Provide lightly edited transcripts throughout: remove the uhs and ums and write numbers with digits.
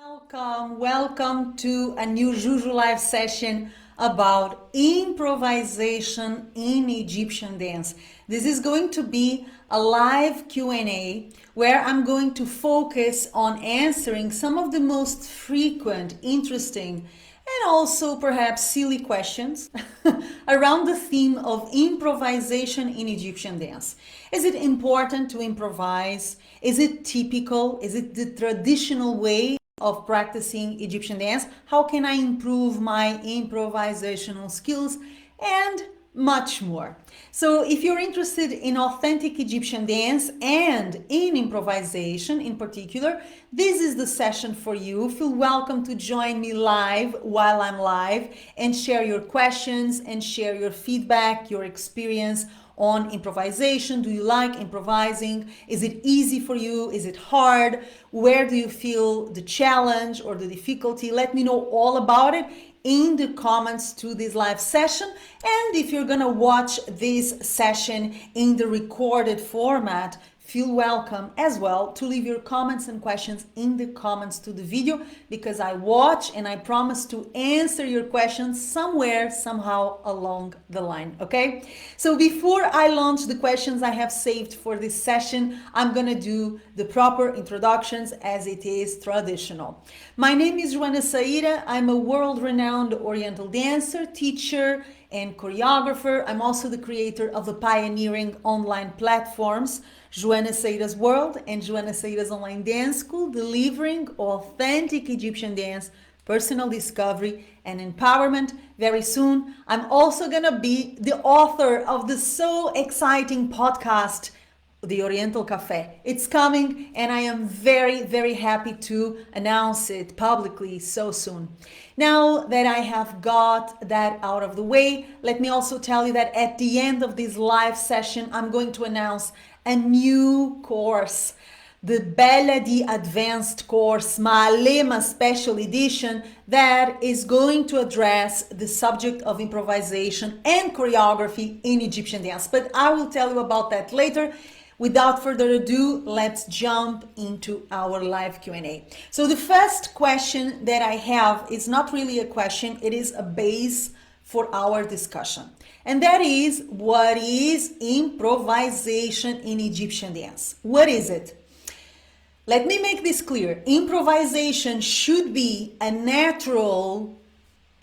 Welcome to a new Juju live session about improvisation in Egyptian dance. This is going to be a live Q&A where I'm going to focus on answering some of the most frequent, interesting, and also perhaps silly questions around the theme of improvisation in Egyptian dance. Is it important to improvise? Is it typical? Is it the traditional way of practicing Egyptian dance? How can I improve my improvisational skills? And much more. So if you're interested in authentic Egyptian dance and in improvisation in particular, this is the session for you. Feel welcome to join me live while I'm live and share your questions and share your feedback, your experience on improvisation. Do you like improvising? Is it easy for you? Is it hard? Where do you feel the challenge or the difficulty? Let me know all about it in the comments to this live session. And if you're gonna watch this session in the recorded format, feel welcome as well to leave your comments and questions in the comments to the video, because I watch and I promise to answer your questions somewhere, somehow along the line, okay? So before I launch the questions I have saved for this session, I'm gonna do the proper introductions as it is traditional. My name is Joana Saahirah. I'm a world-renowned Oriental dancer, teacher, and choreographer. I'm also the creator of the pioneering online platforms, Joana Saahirah's World and Joana Saahirah's Online Dance School, delivering authentic Egyptian dance, personal discovery, and empowerment. Very soon, I'm also gonna be the author of the so exciting podcast, The Oriental Cafe. It's coming, and I am very, very happy to announce it publicly so soon. Now that I have got that out of the way, let me also tell you that at the end of this live session, I'm going to announce a new course, the Beledi Advanced Course, Maalema Special Edition, that is going to address the subject of improvisation and choreography in Egyptian dance. But I will tell you about that later. Without further ado, let's jump into our live Q&A. So the first question that I have is not really a question, it is a base for our discussion. And that is, what is improvisation in Egyptian dance? What is it? Let me make this clear. Improvisation should be a natural,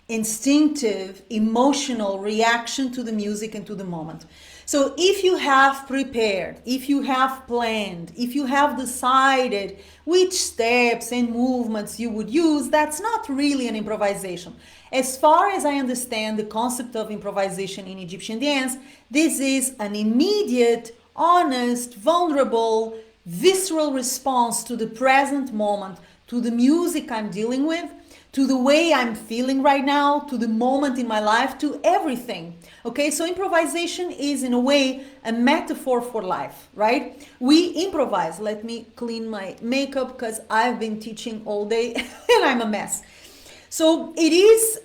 instinctive, emotional reaction to the music and to the moment. So if you have prepared, if you have planned, if you have decided which steps and movements you would use, that's not really an improvisation. As far as I understand the concept of improvisation in Egyptian dance, this is an immediate, honest, vulnerable, visceral response to the present moment, to the music I'm dealing with, to the way I'm feeling right now, to the moment in my life, to everything. Okay, so improvisation is in a way a metaphor for life, right? We improvise. Let me clean my makeup because I've been teaching all day and I'm a mess. So it is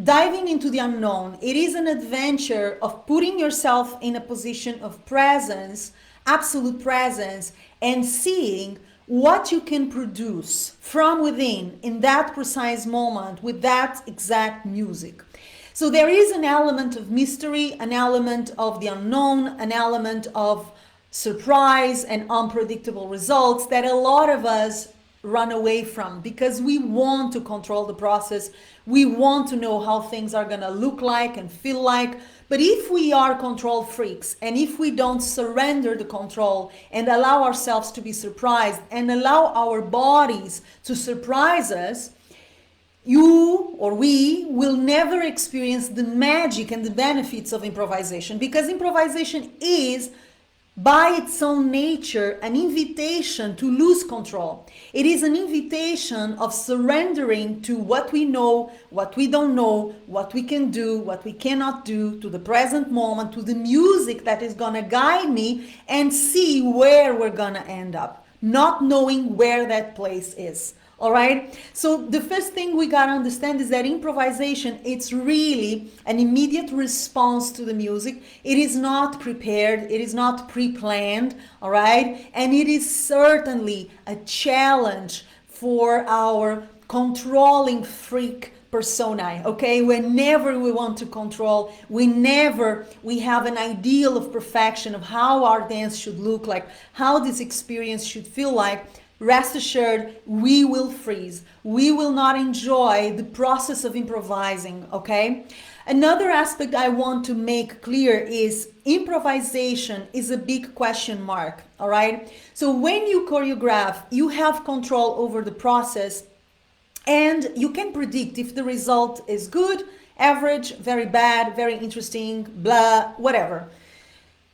diving into the unknown. It is an adventure of putting yourself in a position of presence, absolute presence, and seeing what you can produce from within in that precise moment with that exact music. So there is an element of mystery, an element of the unknown, an element of surprise and unpredictable results that a lot of us run away from because we want to control the process. We want to know how things are going to look like and feel like. But if we are control freaks and if we don't surrender the control and allow ourselves to be surprised and allow our bodies to surprise us, you or we will never experience the magic and the benefits of improvisation, because improvisation is by its own nature an invitation to lose control. It is an invitation of surrendering to what we know, what we don't know, what we can do, what we cannot do, to the present moment, to the music that is gonna guide me and see where we're gonna end up, not knowing where that place is. All right. So the first thing we got to understand is that improvisation, it's really an immediate response to the music. It is not prepared. It is not pre-planned. All right. And it is certainly a challenge for our controlling freak personae, okay? Whenever we want to control, whenever we have an ideal of perfection of how our dance should look like, how this experience should feel like, rest assured, we will freeze. We will not enjoy the process of improvising, okay? Another aspect I want to make clear is improvisation is a big question mark, all right? So when you choreograph, you have control over the process, and you can predict if the result is good, average, very bad, very interesting, blah, whatever.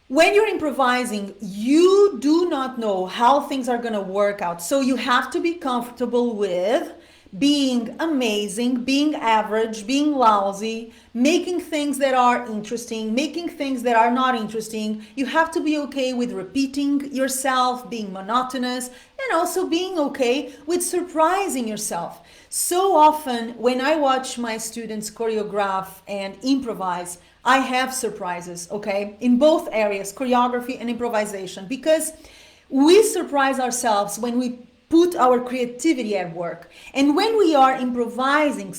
When you're improvising, you do not know how things are going to work out. So you have to be comfortable with being amazing, being average, being lousy, making things that are interesting, making things that are not interesting. You have to be okay with repeating yourself, being monotonous, and also being okay with surprising yourself. So often when I watch my students choreograph and improvise, I have surprises, okay, in both areas, choreography and improvisation, because we surprise ourselves when we put our creativity at work. And when we are improvising,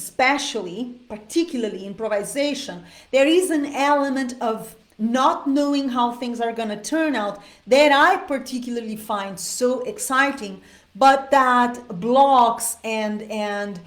particularly improvisation, there is an element of not knowing how things are going to turn out that I particularly find so exciting, but that blocks and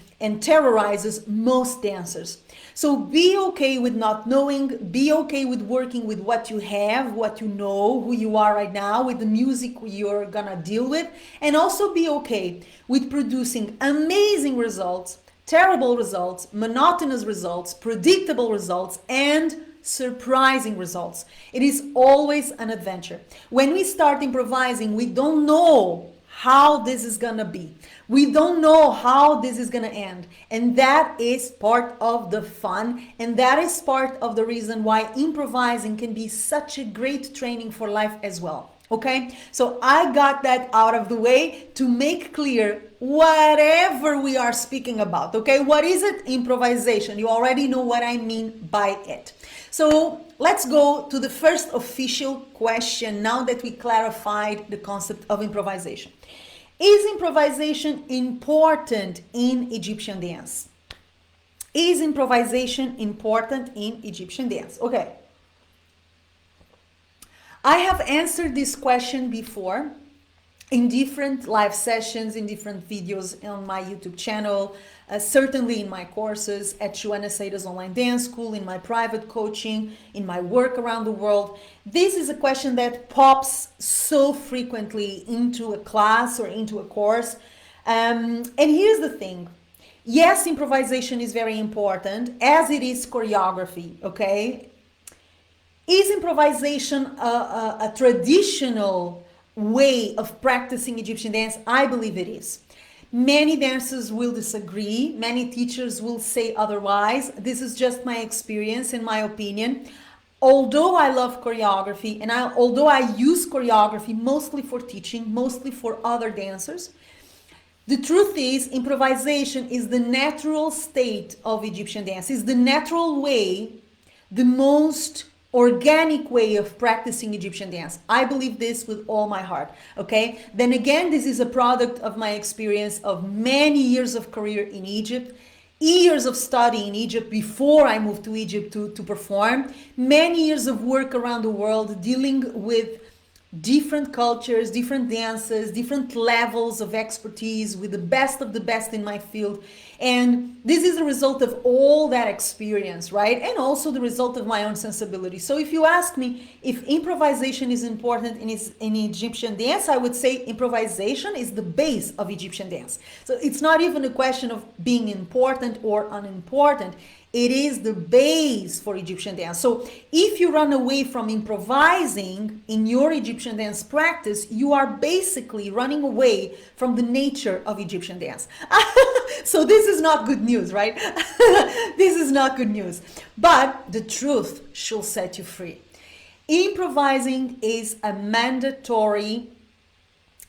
terrorizes most dancers. So be okay with not knowing, be okay with working with what you have, what you know, who you are right now, with the music you're gonna deal with, and also be okay with producing amazing results, terrible results, monotonous results, predictable results, and surprising results. It is always an adventure. When we start improvising, we don't know how this is gonna be. We don't know how this is gonna end. And that is part of the fun, and that is part of the reason why improvising can be such a great training for life as well. Okay? So I got that out of the way to make clear whatever we are speaking about. Okay? What is it? Improvisation. You already know what I mean by it. So let's go to the first official question now that we clarified the concept of improvisation. Is improvisation important in Egyptian dance? Is improvisation important in Egyptian dance? Okay. I have answered this question before in different live sessions, in different videos on my YouTube channel, certainly in my courses at Joana Saahirah's online dance school, in my private coaching, in my work around the world. This is a question that pops so frequently into a class or into a course. And here's the thing. Yes, improvisation is very important, as it is choreography, okay? Is improvisation a traditional way of practicing Egyptian dance? I believe it is. Many dancers will disagree. Many teachers will say otherwise. This is just my experience and my opinion. Although I love choreography and although I use choreography mostly for teaching, mostly for other dancers, the truth is improvisation is the natural state of Egyptian dance. It's the natural way, the most organic way of practicing Egyptian dance. I believe this with all my heart, okay? Then again, this is a product of my experience of many years of career in Egypt, years of study in Egypt before I moved to Egypt to perform, many years of work around the world dealing with different cultures, different dances, different levels of expertise with the best of the best in my field. And this is a result of all that experience, right? And also the result of my own sensibility. So if you ask me if improvisation is important in Egyptian dance, I would say improvisation is the base of Egyptian dance. So it's not even a question of being important or unimportant. It is the base for Egyptian dance. So if you run away from improvising in your Egyptian dance practice, you are basically running away from the nature of Egyptian dance. So this is not good news, right? This is not good news. But the truth shall set you free. Improvising is a mandatory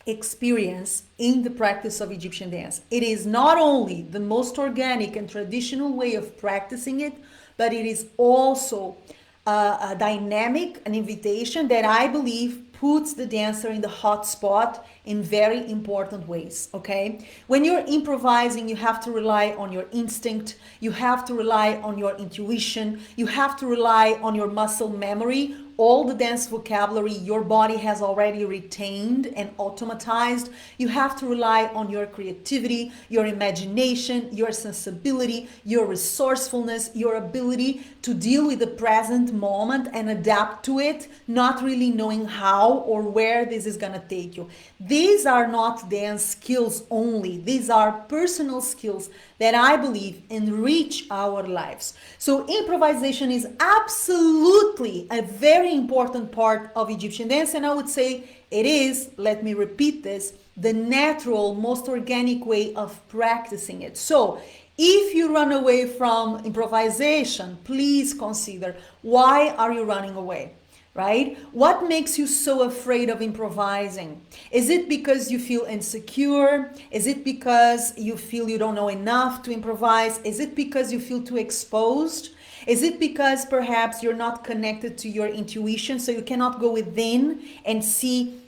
experience in the practice of Egyptian dance. It is not only the most organic and traditional way of practicing it, but it is also a dynamic, an invitation that I believe puts the dancer in the hot spot in very important ways, okay? When you're improvising, you have to rely on your instinct, you have to rely on your intuition, you have to rely on your muscle memory, all the dance vocabulary your body has already retained and automatized. You have to rely on your creativity, your imagination, your sensibility, your resourcefulness, your ability to deal with the present moment and adapt to it, not really knowing how or where this is going to take you. These are not dance skills only. These are personal skills that I believe enrich our lives. So improvisation is absolutely a very important part of Egyptian dance, and I would say it is, let me repeat this, the natural, most organic way of practicing it. So if you run away from improvisation, please consider, why are you running away? Right? What makes you so afraid of improvising? Is it because you feel insecure? Is it because you feel you don't know enough to improvise? Is it because you feel too exposed? Is it because perhaps you're not connected to your intuition, so you cannot go within and see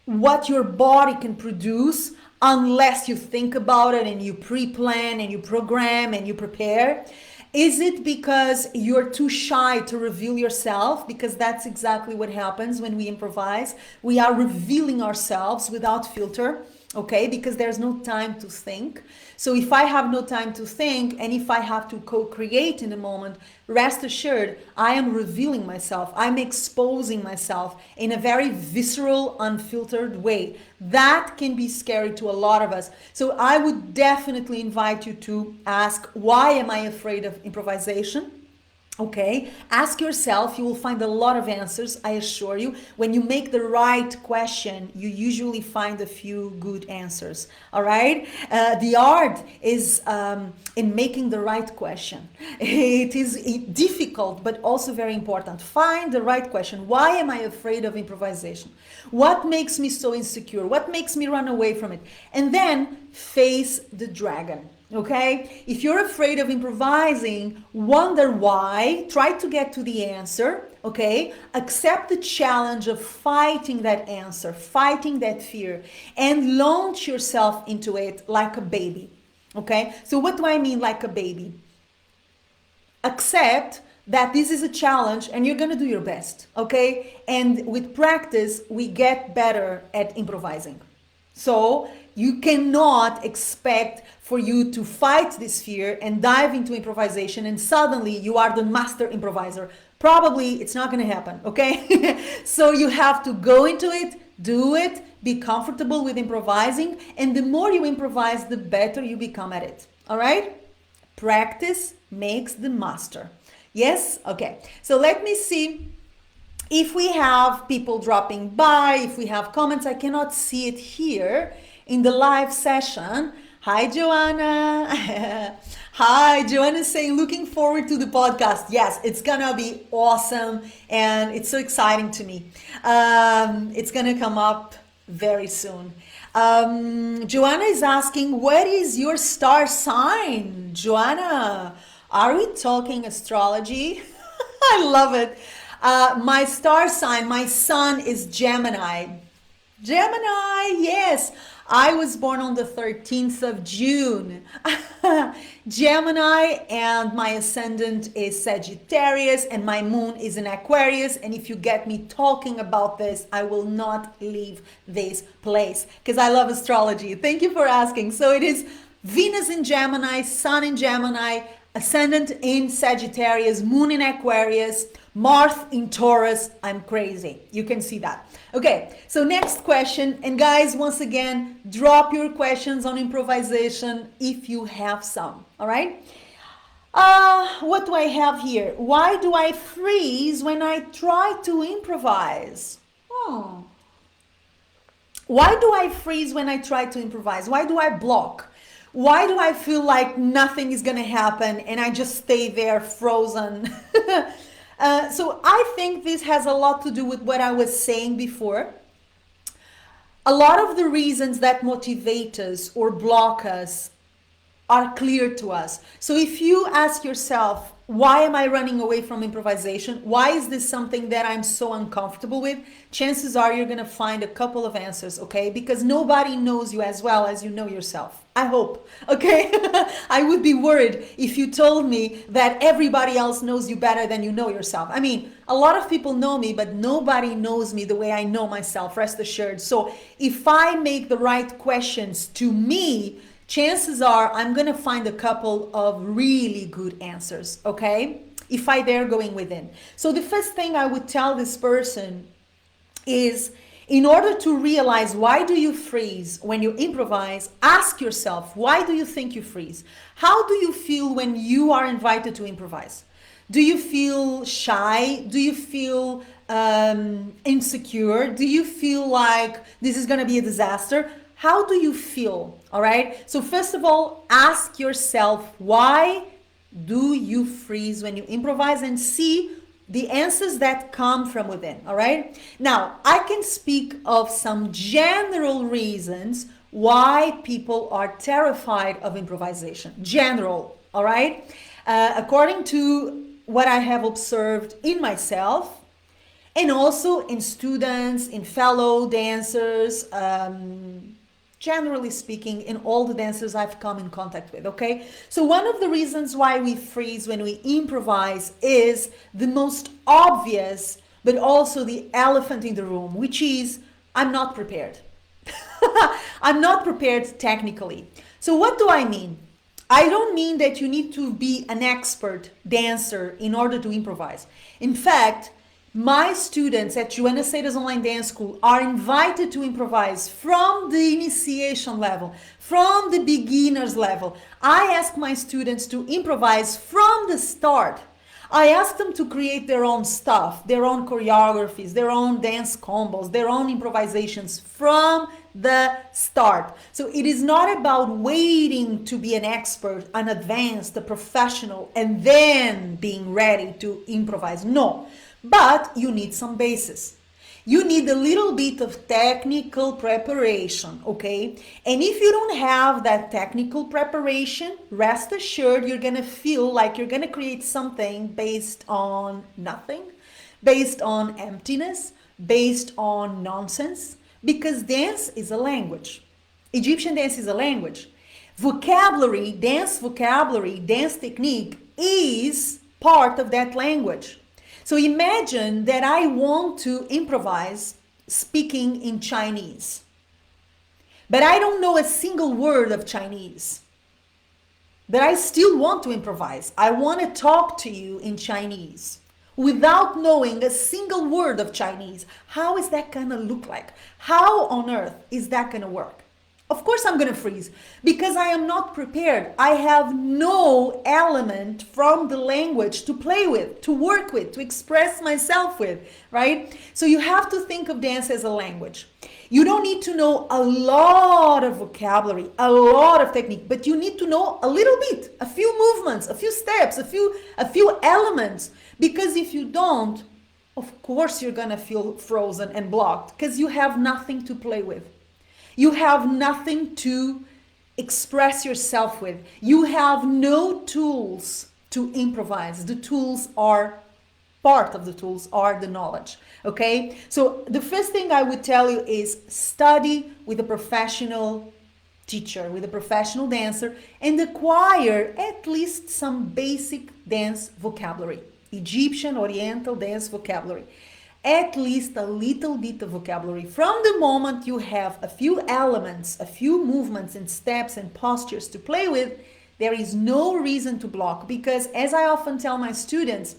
what your body can produce unless you think about it and you pre-plan and you program and you prepare? Is it because you're too shy to reveal yourself? Because that's exactly what happens when we improvise. We are revealing ourselves without filter, okay? Because there's no time to think. So if I have no time to think, and if I have to co-create in a moment, rest assured, I am revealing myself. I'm exposing myself in a very visceral, unfiltered way. That can be scary to a lot of us. So I would definitely invite you to ask, why am I afraid of improvisation? Okay, ask yourself, you will find a lot of answers, I assure you. When you make the right question, you usually find a few good answers, all right? The art is in making the right question. It is difficult, but also very important. Find the right question. Why am I afraid of improvisation? What makes me so insecure? What makes me run away from it? And then face the dragon. Okay, if you're afraid of improvising, wonder why, try to get to the answer, okay, accept the challenge of fighting that answer, fighting that fear, and launch yourself into it like a baby, okay? So what do I mean like a baby? Accept that this is a challenge and you're gonna do your best, okay? And with practice, we get better at improvising. So you cannot expect for you to fight this fear and dive into improvisation and suddenly you are the master improviser. Probably it's not going to happen, okay? So you have to go into it, do it, be comfortable with improvising, and the more you improvise, the better you become at it, all right? Practice makes the master. Yes? Okay. So let me see if we have people dropping by, if we have comments. I cannot see it here in the live session. Hi, Joanna. Hi, Joanna is saying, looking forward to the podcast. Yes, it's gonna be awesome and it's so exciting to me. It's gonna come up very soon. Joanna is asking, what is your star sign? Joanna, are we talking astrology? I love it. My star sign, my sun is Gemini. Gemini, yes. I was born on the 13th of June. Gemini, and my ascendant is Sagittarius, and my moon is in Aquarius. And if you get me talking about this, I will not leave this place because I love astrology. Thank you for asking. So it is Venus in Gemini, Sun in Gemini, ascendant in Sagittarius, moon in Aquarius, Mars in Taurus. I'm crazy. You can see that. Okay, so next question. And guys, once again, drop your questions on improvisation if you have some. All right? What do I have here? Why do I freeze when I try to improvise? Why do I freeze when I try to improvise? Why do I block? Why do I feel like nothing is going to happen and I just stay there frozen? So I think this has a lot to do with what I was saying before. A lot of the reasons that motivate us or block us are clear to us. So if you ask yourself, why am I running away from improvisation? Why is this something that I'm so uncomfortable with? Chances are you're going to find a couple of answers, okay? Because nobody knows you as well as you know yourself. I hope, okay? I would be worried if you told me that everybody else knows you better than you know yourself. I mean, a lot of people know me, but nobody knows me the way I know myself, rest assured. So if I make the right questions to me, chances are I'm going to find a couple of really good answers, okay? If I dare going within. So the first thing I would tell this person is, in order to realize why do you freeze when you improvise, ask yourself, why do you think you freeze? How do you feel when you are invited to improvise? Do you feel shy? Do you feel insecure? Do you feel like this is going to be a disaster? How do you feel? All right. So first of all, ask yourself, why do you freeze when you improvise, and see the answers that come from within. All right. Now, I can speak of some general reasons why people are terrified of improvisation. General. All right. According to what I have observed in myself, and also in students, in fellow dancers, generally speaking, in all the dancers I've come in contact with, okay? So one of the reasons why we freeze when we improvise is the most obvious, but also the elephant in the room, which is, I'm not prepared. I'm not prepared technically. So what do I mean? I don't mean that you need to be an expert dancer in order to improvise. In fact, my students at Joana Saahirah's Online Dance School are invited to improvise from the initiation level, from the beginner's level. I ask my students to improvise from the start. I ask them to create their own stuff, their own choreographies, their own dance combos, their own improvisations from the start. So it is not about waiting to be an expert, an advanced, a professional, and then being ready to improvise. No. But you need some basis. You need a little bit of technical preparation, okay? And if you don't have that technical preparation, rest assured you're gonna feel like you're gonna create something based on nothing, based on emptiness, based on nonsense, because dance is a language. Egyptian dance is a language. Vocabulary, dance technique is part of that language. So imagine that I want to improvise speaking in Chinese, but I don't know a single word of Chinese, but I still want to improvise. I want to talk to you in Chinese without knowing a single word of Chinese. How is that going to look like? How on earth is that going to work? Of course I'm going to freeze because I am not prepared. I have no element from the language to play with, to work with, to express myself with, right? So you have to think of dance as a language. You don't need to know a lot of vocabulary, a lot of technique, but you need to know a little bit, a few movements, a few steps, a few elements, because if you don't, of course you're going to feel frozen and blocked because you have nothing to play with. You have nothing to express yourself with. You have no tools to improvise. The tools are, part of the tools are the knowledge, okay? So the first thing I would tell you is study with a professional teacher, with a professional dancer, and acquire at least some basic dance vocabulary, Egyptian, Oriental dance vocabulary. At least a little bit of vocabulary. From the moment you have a few elements, a few movements and steps and postures to play with, there is no reason to block, because as I often tell my students,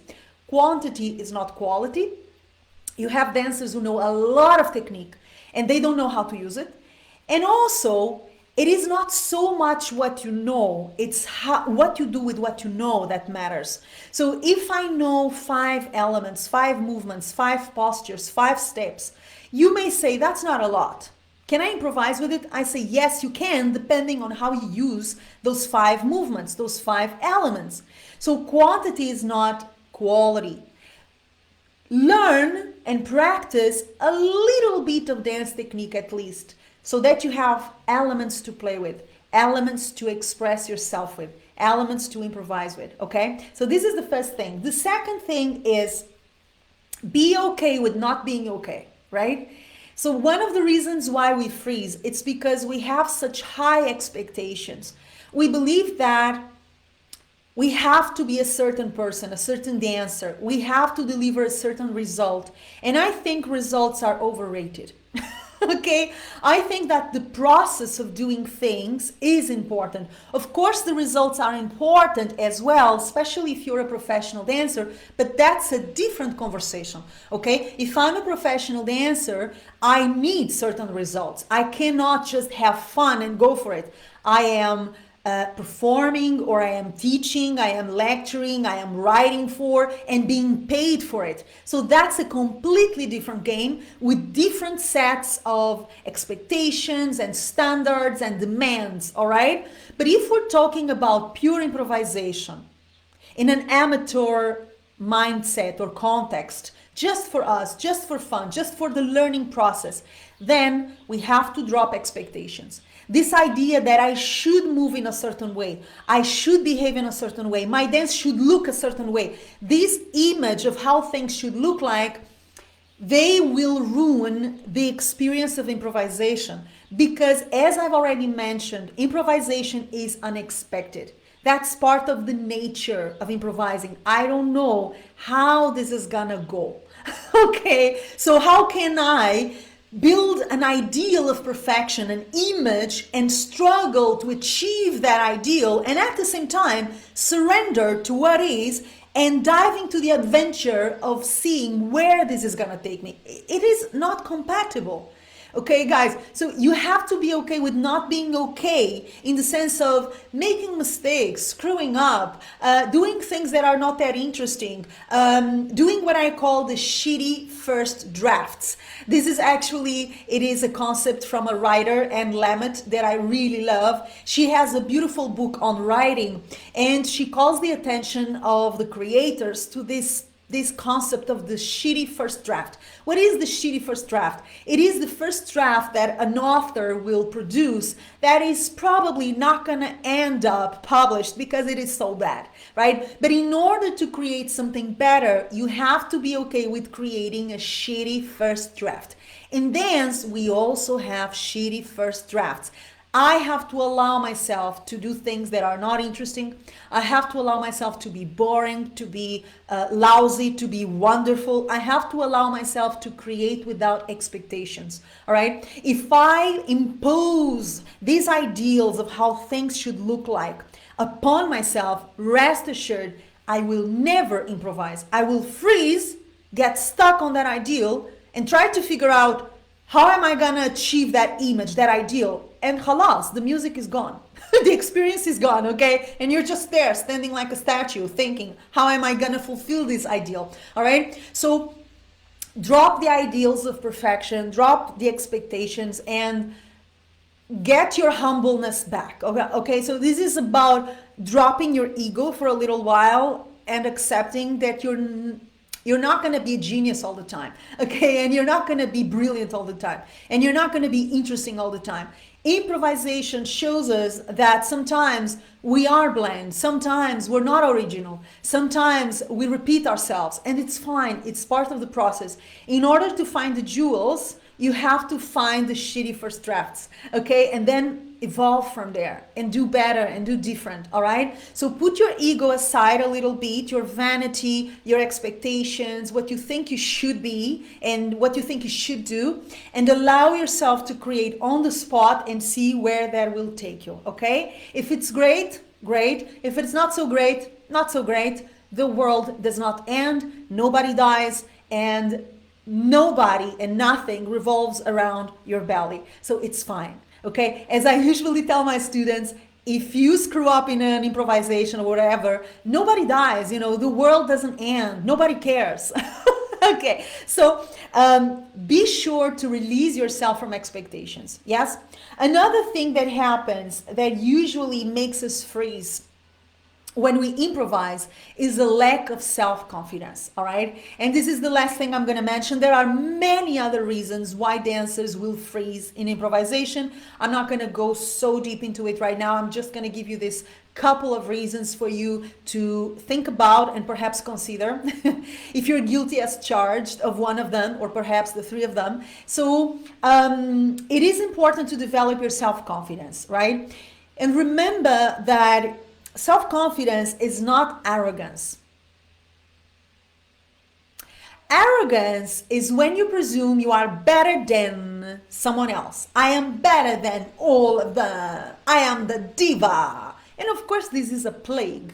quantity is not quality. You have dancers who know a lot of technique and they don't know how to use it. And also, it is not so much what you know, it's what you do with what you know that matters. So if I know 5 elements, 5 movements, 5 postures, 5 steps, you may say that's not a lot. Can I improvise with it? I say yes, you can, depending on how you use those 5 movements, those 5 elements. So quantity is not quality. Learn and practice a little bit of dance technique at least, so that you have elements to play with, elements to express yourself with. elements to improvise with, okay? So this is the first thing. The second thing is be okay with not being okay, right? So one of the reasons why we freeze, it's because we have such high expectations. We believe that we have to be a certain person, a certain dancer. We have to deliver a certain result. And I think results are overrated. Okay, I think that the process of doing things is important. Of course, the results are important as well, especially if you're a professional dancer, but that's a different conversation. Okay, if I'm a professional dancer, I need certain results. I cannot just have fun and go for it. I am performing, or I am teaching, I am lecturing, I am writing for and being paid for it. So that's a completely different game with different sets of expectations and standards and demands, all right? But if we're talking about pure improvisation in an amateur mindset or context, just for us, just for fun, just for the learning process, then we have to drop expectations. This idea that I should move in a certain way, I should behave in a certain way, my dance should look a certain way. This image of how things should look like, they will ruin the experience of improvisation. Because as I've already mentioned, improvisation is unexpected. That's part of the nature of improvising. I don't know how this is gonna go. Okay, so how can I build an ideal of perfection, an image, and struggle to achieve that ideal, and at the same time surrender to what is and dive into the adventure of seeing where this is gonna take me? It is not compatible. Okay, guys, so you have to be okay with not being okay, in the sense of making mistakes, screwing up, doing things that are not that interesting, doing what I call the shitty first drafts. This is actually, it is a concept from a writer, Anne Lamott, that I really love. She has a beautiful book on writing, and she calls the attention of the creators to this concept of the shitty first draft. What is the shitty first draft? It is the first draft that an author will produce that is probably not gonna end up published because it is so bad, right? But in order to create something better, you have to be okay with creating a shitty first draft. In dance, we also have shitty first drafts. I have to allow myself to do things that are not interesting. I have to allow myself to be boring, to be lousy, to be wonderful. I have to allow myself to create without expectations, all right? If I impose these ideals of how things should look like upon myself, rest assured, I will never improvise. I will freeze, get stuck on that ideal, and try to figure out how am I gonna achieve that image, that ideal? And halas, the music is gone. The experience is gone, okay? And you're just there, standing like a statue, thinking, how am I gonna fulfill this ideal? All right? So drop the ideals of perfection, drop the expectations, and get your humbleness back. Okay? So this is about dropping your ego for a little while and accepting that you're not going to be a genius all the time, okay? And you're not going to be brilliant all the time. And you're not going to be interesting all the time. Improvisation shows us that sometimes we are bland. Sometimes we're not original. Sometimes we repeat ourselves, and it's fine. It's part of the process. In order to find the jewels, you have to find the shitty first drafts, okay? And then evolve from there and do better and do different, all right? So put your ego aside a little bit, your vanity, your expectations, what you think you should be and what you think you should do, and allow yourself to create on the spot and see where that will take you, okay? If it's great, great. If it's not so great, not so great. The world does not end, nobody dies, and nobody and nothing revolves around your belly. So it's fine. Okay, as I usually tell my students, if you screw up in an improvisation or whatever, nobody dies, you know, the world doesn't end, nobody cares. Okay, so be sure to release yourself from expectations, yes? Another thing that happens that usually makes us freeze when we improvise is a lack of self-confidence, all right? And this is the last thing I'm going to mention. There are many other reasons why dancers will freeze in improvisation. I'm not going to go so deep into it right now. I'm just going to give you this couple of reasons for you to think about and perhaps consider if you're guilty as charged of one of them, or perhaps the three of them. So it is important to develop your self-confidence, right? And remember that self-confidence is not arrogance. Arrogance is when you presume you are better than someone else. I am better than all of them. I am the diva. And of course, this is a plague.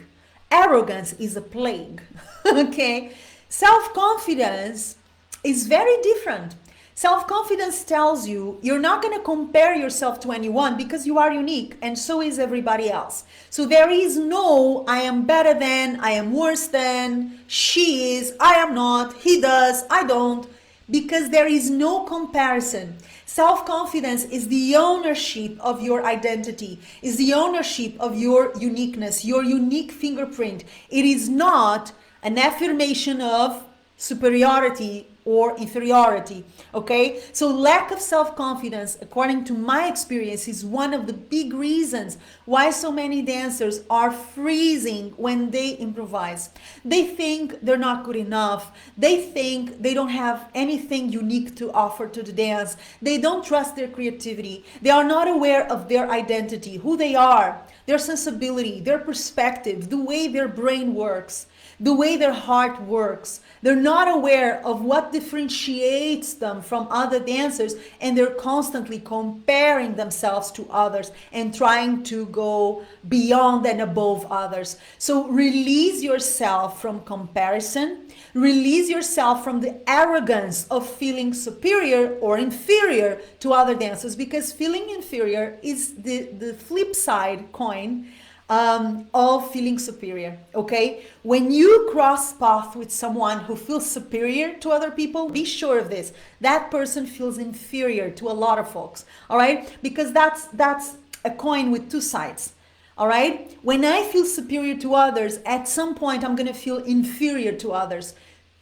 Arrogance is a plague. Okay? Self-confidence is very different. Self-confidence tells you you're not going to compare yourself to anyone because you are unique and so is everybody else. So there is no I am better than, I am worse than, she is, I am not, he does, I don't, because there is no comparison. Self-confidence is the ownership of your identity, is the ownership of your uniqueness, your unique fingerprint. It is not an affirmation of superiority or inferiority, okay? So lack of self-confidence, according to my experience, is one of the big reasons why so many dancers are freezing when they improvise. They think they're not good enough. They think they don't have anything unique to offer to the dance. They don't trust their creativity. They are not aware of their identity, who they are, their sensibility, their perspective, the way their brain works, the way their heart works. They're not aware of what differentiates them from other dancers, and they're constantly comparing themselves to others and trying to go beyond and above others. So release yourself from comparison. Release yourself from the arrogance of feeling superior or inferior to other dancers, because feeling inferior is the flip side coin of feeling superior, okay? When you cross path with someone who feels superior to other people, be sure of this. That person feels inferior to a lot of folks, all right? Because that's a coin with two sides, all right? When I feel superior to others, at some point I'm gonna feel inferior to others.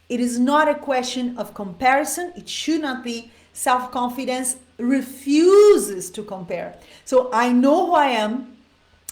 It is not a question of comparison. It should not be. Self-confidence refuses to compare. So I know who I am.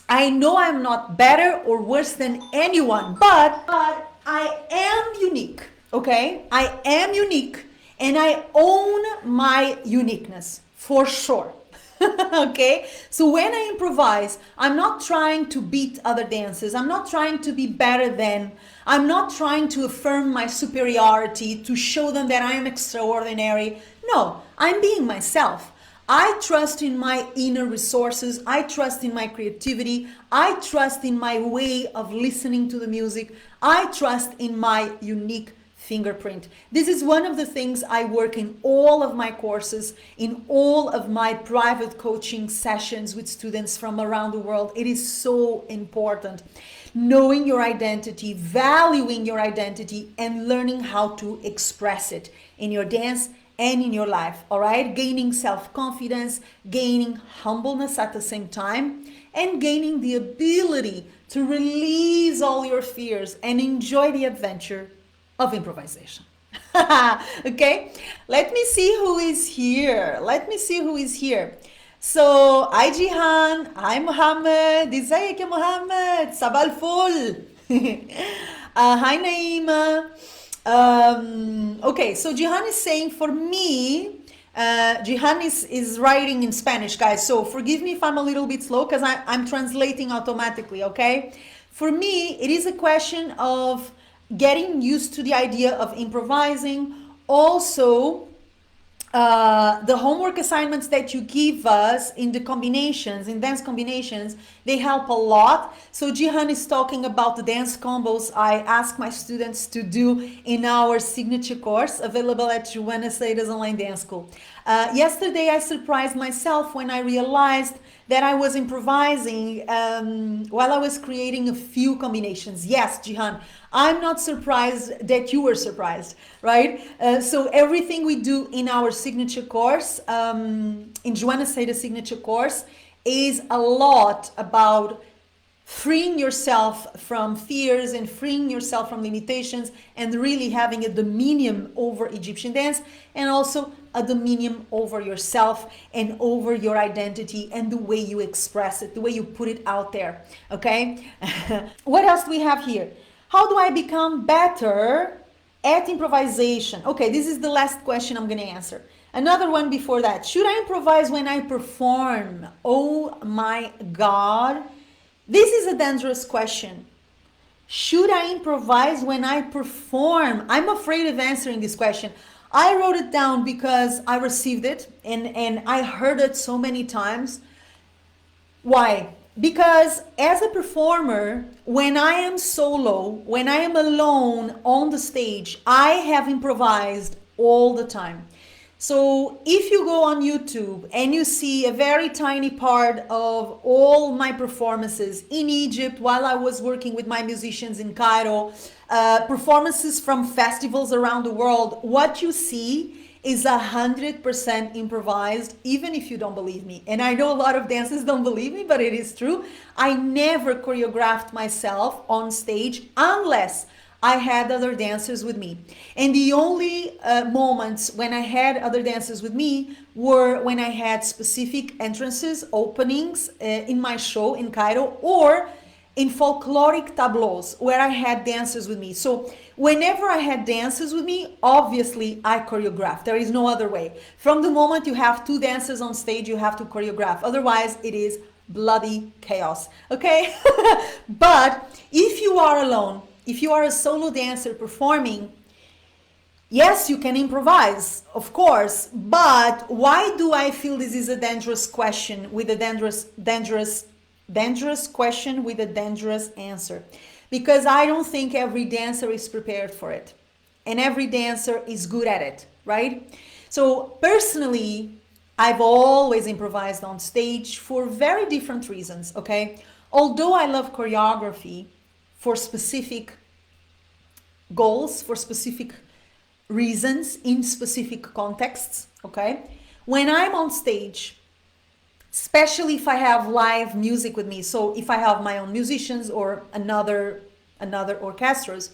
I know I'm not better or worse than anyone, but I am unique, okay? I am unique and I own my uniqueness for sure. Okay? So when I improvise, I'm not trying to beat other dancers. I'm not trying to be better than. I'm not trying to affirm my superiority, to show them that I am extraordinary. No, I'm being myself. I trust in my inner resources. I trust in my creativity. I trust in my way of listening to the music. I trust in my unique fingerprint. This is one of the things I work in all of my courses, in all of my private coaching sessions with students from around the world. It is so important. Knowing your identity, valuing your identity, and learning how to express it in your dance and in your life, all right? Gaining self-confidence, gaining humbleness at the same time, and gaining the ability to release all your fears and enjoy the adventure of improvisation. Okay, let me see who is here. So, hi Jihan, hi Mohammed, ازيك يا محمد, صباح الفل. Hi Naima. Okay, so Jihan is saying, for me, Jihan is writing in Spanish, guys, so forgive me if I'm a little bit slow because I'm translating automatically, okay? For me, it is a question of getting used to the idea of improvising. Also, the homework assignments that you give us in the combinations, in dance combinations, they help a lot. So Jihan is talking about the dance combos I ask my students to do in our signature course available at Joana Saahirah's online dance school. Yesterday I surprised myself when I realized that I was improvising while I was creating a few combinations. Yes, Jihan, I'm not surprised that you were surprised, right? So everything we do in our signature course, in Joana Saahirah's signature course, is a lot about freeing yourself from fears and freeing yourself from limitations and really having a dominion over Egyptian dance, and also a dominion over yourself and over your identity and the way you express it, the way you put it out there. Okay. What else do we have here? How do I become better at improvisation? Okay, this is the last question I'm going to answer. Another one before that. Should I improvise when I perform? Oh my God. This is a dangerous question. Should I improvise when I perform? I'm afraid of answering this question. I wrote it down because I received it and I heard it so many times. Why? Because as a performer, when I am solo, when I am alone on the stage, I have improvised all the time. So if you go on YouTube and you see a very tiny part of all my performances in Egypt while I was working with my musicians in Cairo, performances from festivals around the world, what you see is 100% improvised, even if you don't believe me. And I know a lot of dancers don't believe me, but it is true. I never choreographed myself on stage unless I had other dancers with me. And the only moments when I had other dancers with me were when I had specific entrances, openings in my show in Cairo, or in folkloric tableaus where I had dancers with me. So whenever I had dancers with me, obviously I choreographed. There is no other way. From the moment you have two dancers on stage, you have to choreograph. Otherwise, it is bloody chaos. Okay? But if you are alone, if you are a solo dancer performing, yes, you can improvise, of course, but why do I feel this is a dangerous question with a dangerous question with a dangerous answer? Because I don't think every dancer is prepared for it, and every dancer is good at it, right? So personally, I've always improvised on stage for very different reasons, okay? Although I love choreography, for specific goals, for specific reasons, in specific contexts, okay? When I'm on stage, especially if I have live music with me, so if I have my own musicians or another orchestras,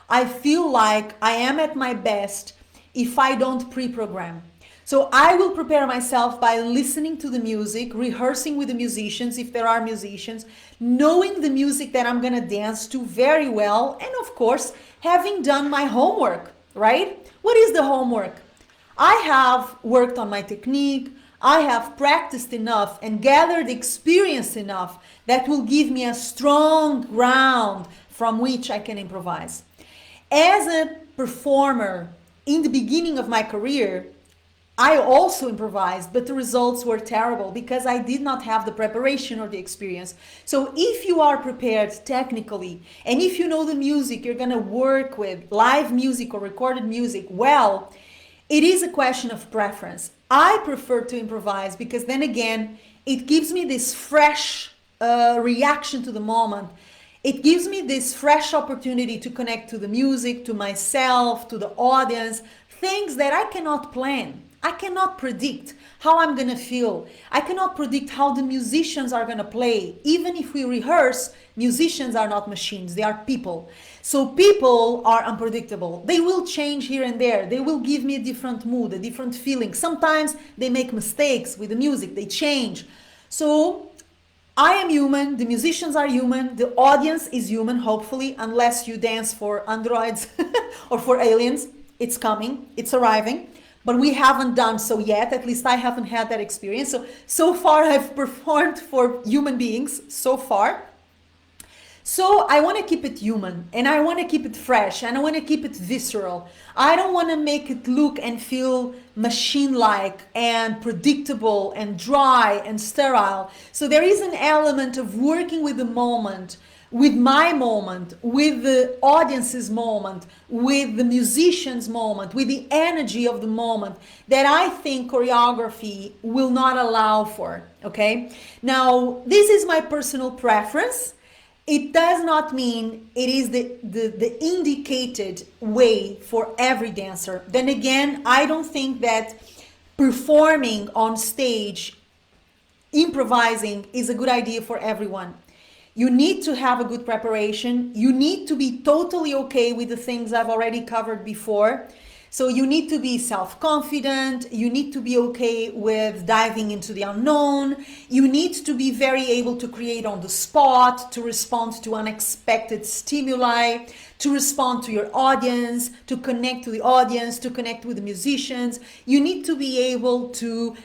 I feel like I am at my best if I don't pre-program. So I will prepare myself by listening to the music, rehearsing with the musicians if there are musicians, knowing the music that I'm gonna dance to very well, and of course, having done my homework, right? What is the homework? I have worked on my technique, I have practiced enough and gathered experience enough that will give me a strong ground from which I can improvise. As a performer in the beginning of my career, I also improvised, but the results were terrible because I did not have the preparation or the experience. So if you are prepared technically, and if you know the music you're gonna work with, live music or recorded music, well, it is a question of preference. I prefer to improvise because then again, it gives me this fresh reaction to the moment. It gives me this fresh opportunity to connect to the music, to myself, to the audience, things that I cannot plan. I cannot predict how I'm gonna feel. I cannot predict how the musicians are gonna play. Even if we rehearse, musicians are not machines, they are people. So people are unpredictable. They will change here and there. They will give me a different mood, a different feeling. Sometimes they make mistakes with the music, they change. So I am human, the musicians are human, the audience is human, hopefully, unless you dance for androids or for aliens. It's coming, it's arriving. But we haven't done so yet, at least I haven't had that experience. So far I've performed for human beings, so far. So I want to keep it human, and I want to keep it fresh, and I want to keep it visceral. I don't want to make it look and feel machine-like and predictable and dry and sterile. So there is an element of working with the moment, with my moment, with the audience's moment, with the musician's moment, with the energy of the moment that I think choreography will not allow for, okay? Now, this is my personal preference. It does not mean it is the indicated way for every dancer. Then again, I don't think that performing on stage, improvising is a good idea for everyone. You need to have a good preparation. You need to be totally okay with the things I've already covered before. So you need to be self-confident. You need to be okay with diving into the unknown. You need to be very able to create on the spot, to respond to unexpected stimuli, to respond to your audience, to connect to the audience, to connect with the musicians. You need to be able to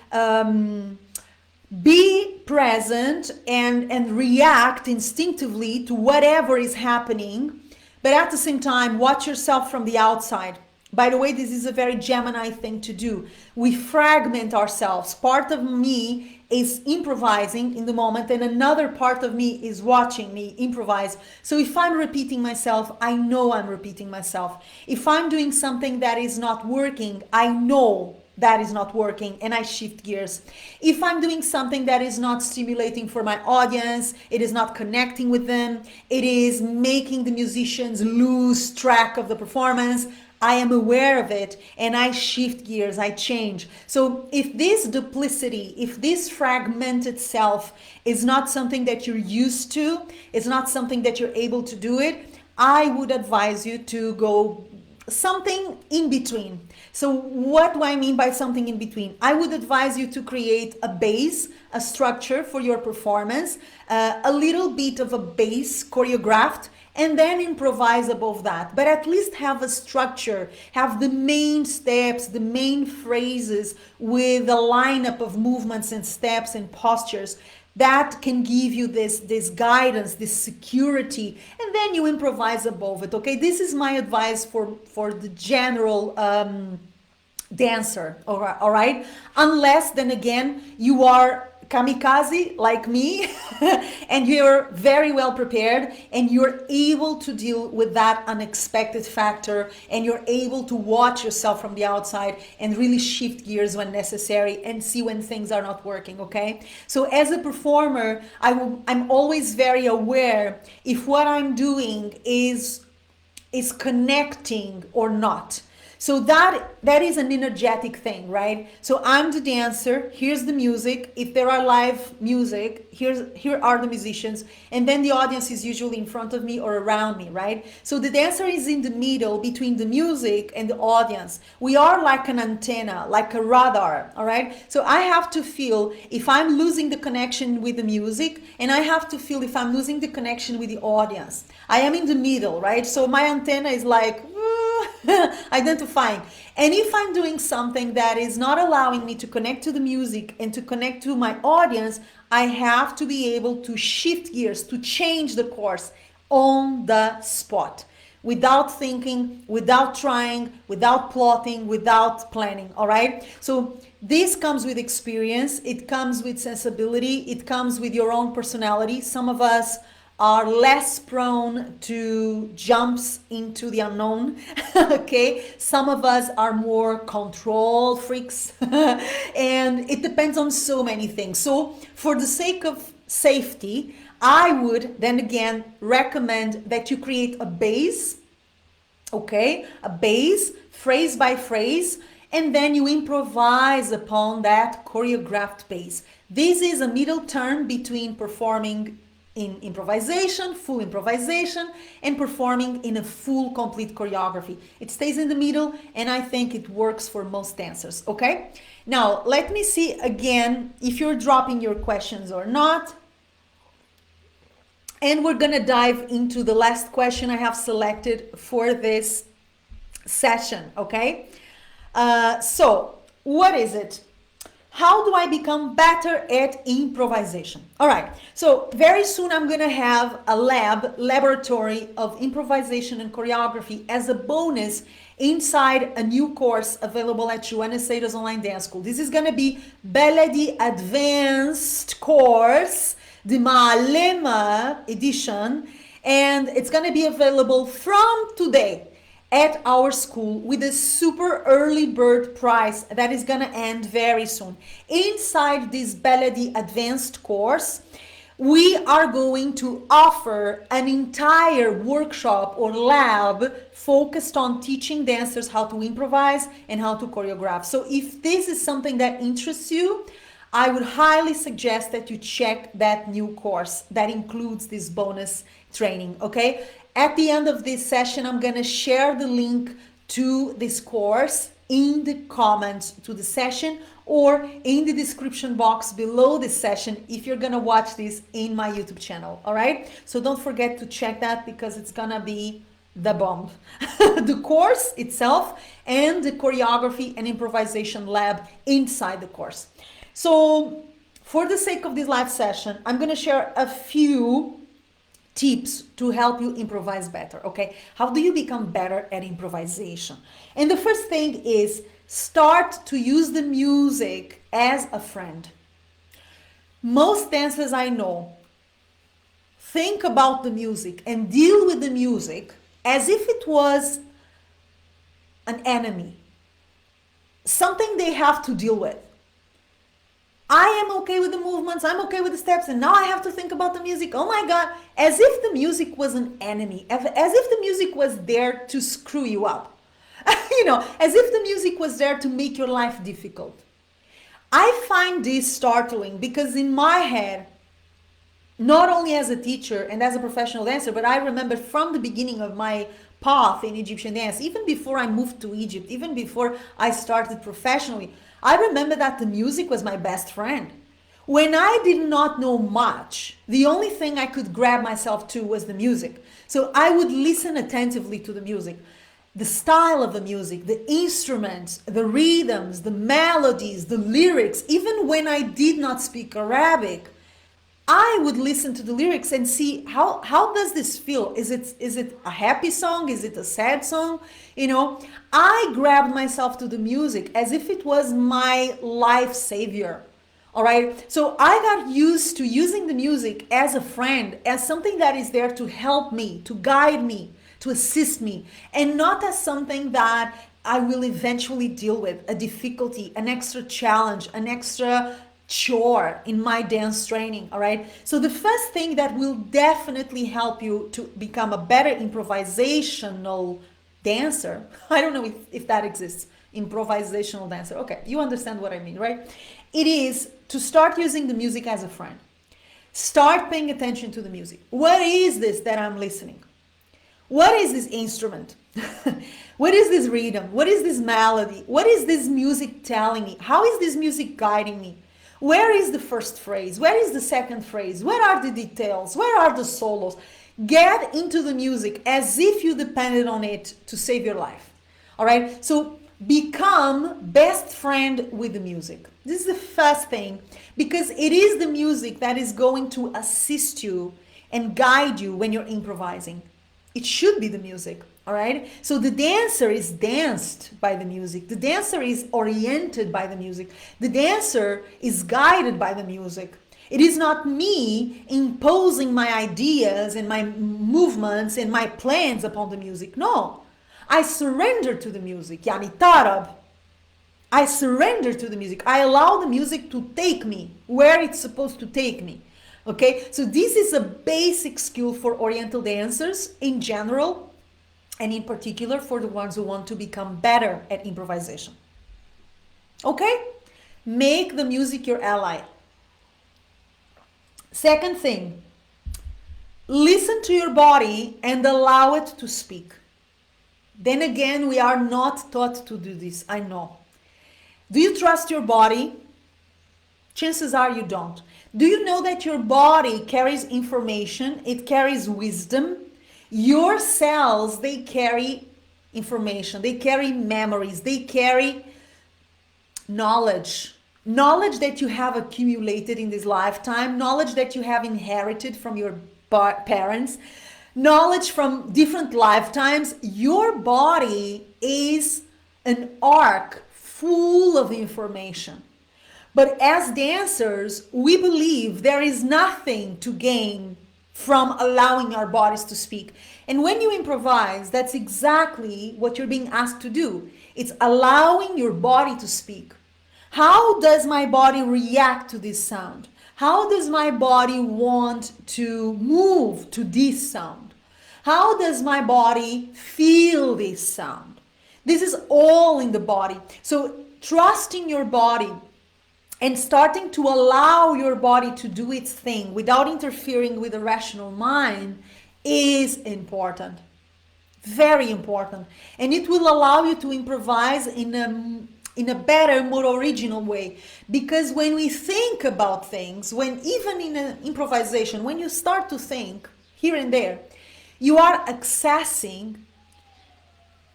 be present and react instinctively to whatever is happening, but at the same time, watch yourself from the outside. By the way, this is a very Gemini thing to do. We fragment ourselves. Part of me is improvising in the moment, and another part of me is watching me improvise. So if I'm repeating myself, I know I'm repeating myself. If I'm doing something that is not working, I know that is not working, and I shift gears. If I'm doing something that is not stimulating for my audience, it is not connecting with them, it is making the musicians lose track of the performance, I am aware of it and I shift gears, I change. So if this duplicity, if this fragmented self is not something that you're used to, it's not something that you're able to do it, I would advise you to go something in between. So what do I mean by something in between? I would advise you to create a base, a structure for your performance, a little bit of a base choreographed, and then improvise above that. But at least have a structure, have the main steps, the main phrases with a lineup of movements and steps and postures that can give you this guidance, this security, and then you improvise above it. Okay, this is my advice for the general dancer. All right, unless then again you are kamikaze like me and you're very well prepared and you're able to deal with that unexpected factor and you're able to watch yourself from the outside and really shift gears when necessary and see when things are not working. Okay, so as a performer, I'm always very aware if what I'm doing is connecting or not. So that is an energetic thing, right? So I'm the dancer, here's the music. If there are live music, here are the musicians, and then the audience is usually in front of me or around me, right? So the dancer is in the middle between the music and the audience. We are like an antenna, like a radar, all right? So I have to feel if I'm losing the connection with the music, and I have to feel if I'm losing the connection with the audience. I am in the middle, right? So my antenna is like, identifying. And if I'm doing something that is not allowing me to connect to the music and to connect to my audience, I have to be able to shift gears, to change the course on the spot, without thinking, without trying, without plotting, without planning. All right, so this comes with experience, it comes with sensibility, it comes with your own personality. Some of us are less prone to jumps into the unknown. Okay, some of us are more control freaks and it depends on so many things. So for the sake of safety, I would then again recommend that you create a base, okay, a base, phrase by phrase, and then you improvise upon that choreographed base. This is a middle term between performing in improvisation, full improvisation, and performing in a full complete choreography. It stays in the middle, and I think it works for most dancers. Okay, now let me see again if you're dropping your questions or not, and we're gonna dive into the last question I have selected for this session. Okay, so what is it? How do I become better at improvisation? All right, so very soon I'm gonna have a laboratory of improvisation and choreography as a bonus inside a new course available at Joana Saahirah's online dance school. This is gonna be Breda Advanced course, the Malema edition, and it's gonna be available from today at our school with a super early bird price that is gonna end very soon. Inside this Breda Advanced course, we are going to offer an entire workshop or lab focused on teaching dancers how to improvise and how to choreograph. So if this is something that interests you, I would highly suggest that you check that new course that includes this bonus training, okay? At the end of this session, I'm gonna share the link to this course in the comments to the session or in the description box below this session if you're gonna watch this in my YouTube channel, all right? So don't forget to check that because it's gonna be the bomb. The course itself and the choreography and improvisation lab inside the course. So for the sake of this live session, I'm gonna share a few tips to help you improvise better, okay? How do you become better at improvisation? And the first thing is start to use the music as a friend. Most dancers I know think about the music and deal with the music as if it was an enemy, something they have to deal with. I am okay with the movements, I'm okay with the steps, and now I have to think about the music. Oh my God, as if the music was an enemy, as if the music was there to screw you up. You know, as if the music was there to make your life difficult. I find this startling because in my head, not only as a teacher and as a professional dancer, but I remember from the beginning of my path in Egyptian dance, even before I moved to Egypt, even before I started professionally, I remember that the music was my best friend. When I did not know much, the only thing I could grab myself to was the music. So I would listen attentively to the music, the style of the music, the instruments, the rhythms, the melodies, the lyrics. Even when I did not speak Arabic, I would listen to the lyrics and see how does this feel? Is it a happy song? Is it a sad song? You know, I grabbed myself to the music as if it was my life savior. All right. So I got used to using the music as a friend, as something that is there to help me, to guide me, to assist me, and not as something that I will eventually deal with, a difficulty, an extra challenge, an extra chore in my dance training. All right, so the first thing that will definitely help you to become a better improvisational dancer, I don't know if that exists, improvisational dancer, okay, you understand what I mean, right? It is to start using the music as a friend. Start paying attention to the music. What is this that I'm listening? What is this instrument? What is this rhythm? What is this melody? What is this music telling me? How is this music guiding me? Where is the first phrase? Where is the second phrase? Where are the details? Where are the solos? Get into the music as if you depended on it to save your life. All right? So become best friend with the music. This is the first thing because it is the music that is going to assist you and guide you when you're improvising. It should be the music. All right. So the dancer is danced by the music. The dancer is oriented by the music. The dancer is guided by the music. It is not me imposing my ideas and my movements and my plans upon the music. No, I surrender to the music. Yani tarab. I surrender to the music. I allow the music to take me where it's supposed to take me. Okay. So this is a basic skill for Oriental dancers in general, and in particular for the ones who want to become better at improvisation. Okay? Make the music your ally. Second thing, listen to your body and allow it to speak. Then again, we are not taught to do this, I know. Do you trust your body? Chances are you don't. Do you know that your body carries information? It carries wisdom. Your cells, they carry information, they carry memories, they carry knowledge. Knowledge that you have accumulated in this lifetime, knowledge that you have inherited from your parents, knowledge from different lifetimes. Your body is an ark full of information. But as dancers, we believe there is nothing to gain from allowing our bodies to speak. And when you improvise, that's exactly what you're being asked to do. It's allowing your body to speak. How does my body react to this sound? How does my body want to move to this sound? How does my body feel this sound? This is all in the body. So trusting your body and starting to allow your body to do its thing without interfering with the rational mind is important. Very important. And it will allow you to improvise in a better, more original way. Because when we think about things, when even in an improvisation, when you start to think here and there, you are accessing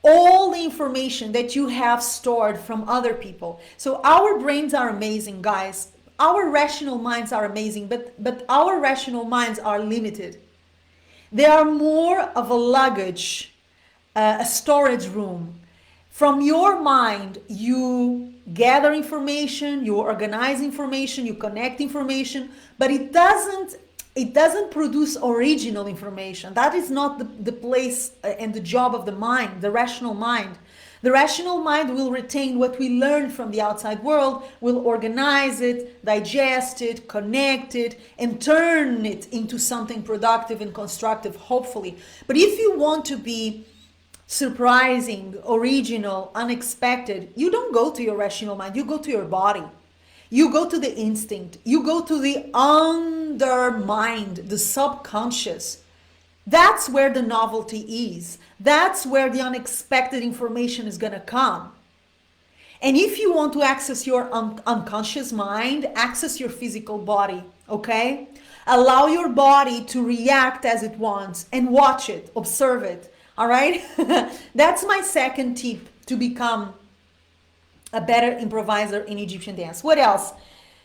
all the information that you have stored from other people. So our brains are amazing, guys. Our rational minds are amazing, but our rational minds are limited. They are more of a luggage, a storage room. From your mind, you gather information, you organize information, you connect information, but it doesn't produce original information. That is not the place and the job of the mind, the rational mind. The rational mind will retain what we learn from the outside world, will organize it, digest it, connect it, and turn it into something productive and constructive, hopefully. But if you want to be surprising, original, unexpected, you don't go to your rational mind, you go to your body. You go to the instinct, you go to the undermind, the subconscious. That's where the novelty is. That's where the unexpected information is going to come. And if you want to access your unconscious mind, access your physical body, okay? Allow your body to react as it wants and watch it, observe it, all right? That's my second tip to become a better improviser in Egyptian dance. What else?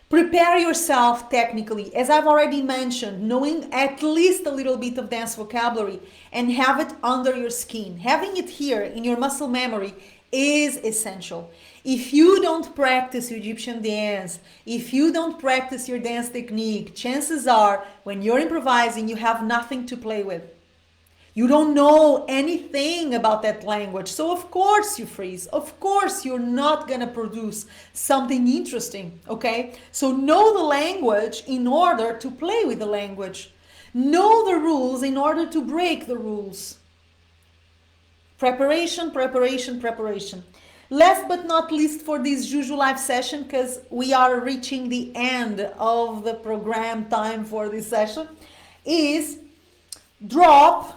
Prepare yourself technically. As I've already mentioned, knowing at least a little bit of dance vocabulary and have it under your skin. Having it here in your muscle memory is essential. If you don't practice Egyptian dance, if you don't practice your dance technique, chances are when you're improvising, you have nothing to play with. You don't know anything about that language. So of course you freeze. Of course you're not going to produce something interesting, okay? So know the language in order to play with the language. Know the rules in order to break the rules. Preparation, preparation, preparation. Last but not least for this Juju live session, because we are reaching the end of the program time for this session, is drop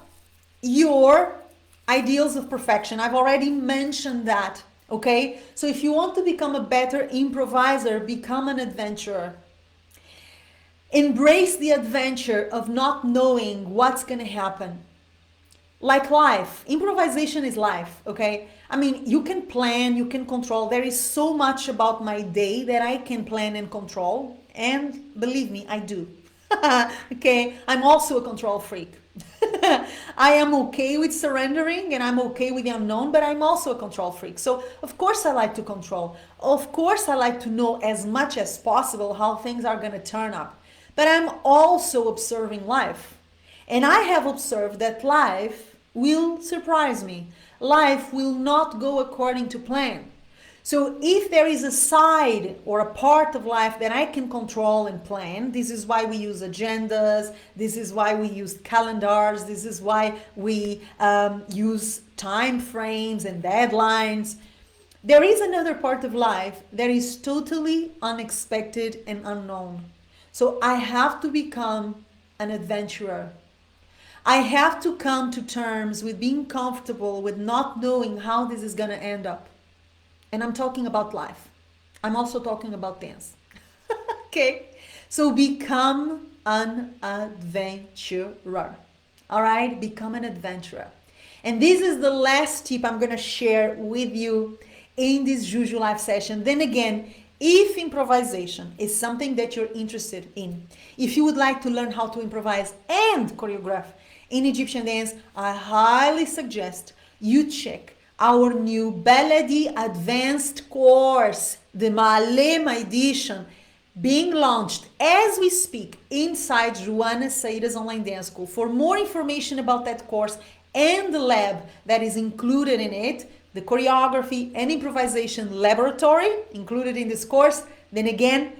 your ideals of perfection. I've already mentioned that, okay? So if you want to become a better improviser, become an adventurer. Embrace the adventure of not knowing what's going to happen. Like life, improvisation is life, okay? I mean, you can plan, you can control. There is so much about my day that I can plan and control, and believe me, I do. Okay, I'm also a control freak. I am okay with surrendering and I'm okay with the unknown, but I'm also a control freak. So of course I like to control. Of course I like to know as much as possible how things are going to turn up. But I'm also observing life. And I have observed that life will surprise me. Life will not go according to plan. So if there is a side or a part of life that I can control and plan, this is why we use agendas, this is why we use calendars, this is why we use time frames and deadlines. There is another part of life that is totally unexpected and unknown. So I have to become an adventurer. I have to come to terms with being comfortable with not knowing how this is going to end up. And I'm talking about life. I'm also talking about dance. Okay? So become an adventurer. All right? Become an adventurer. And this is the last tip I'm going to share with you in this Juju live session. Then again, if improvisation is something that you're interested in, if you would like to learn how to improvise and choreograph in Egyptian dance, I highly suggest you check our new Baladi Advanced course, the Malema edition, being launched as we speak inside Joana Saahirah's online dance school. For more information about that course and the lab that is included in it, the choreography and improvisation laboratory included in this course, then again,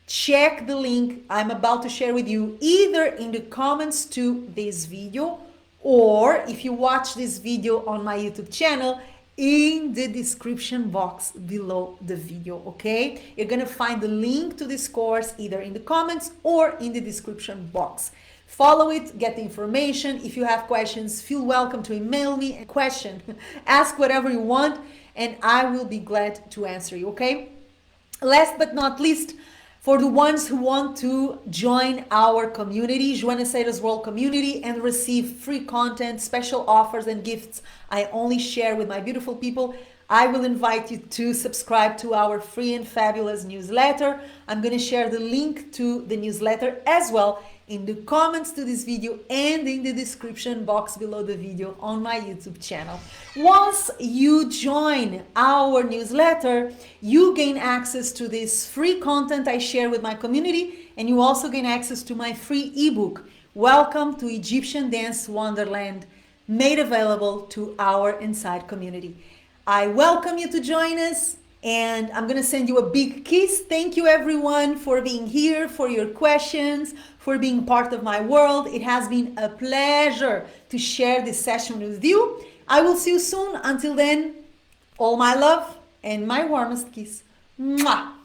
check the link I'm about to share with you either in the comments to this video, or if you watch this video on my YouTube channel, in the description box below the video, okay? You're gonna find the link to this course either in the comments or in the description box. Follow it, get the information. If you have questions, feel welcome to email me a question. Ask whatever you want, and I will be glad to answer you, okay? Last but not least, for the ones who want to join our community, Joana Saahirah's World Community, and receive free content, special offers, and gifts I only share with my beautiful people, I will invite you to subscribe to our free and fabulous newsletter. I'm going to share the link to the newsletter as well in the comments to this video and in the description box below the video on my YouTube channel. Once you join our newsletter, you gain access to this free content I share with my community, and you also gain access to my free ebook, Welcome to Egyptian Dance Wonderland, made available to our inside community. I welcome you to join us, and I'm gonna send you a big kiss. Thank you everyone for being here, for your questions, for being part of my world. It has been a pleasure to share this session with you. I will see you soon. Until then, all my love and my warmest kiss. Mwah!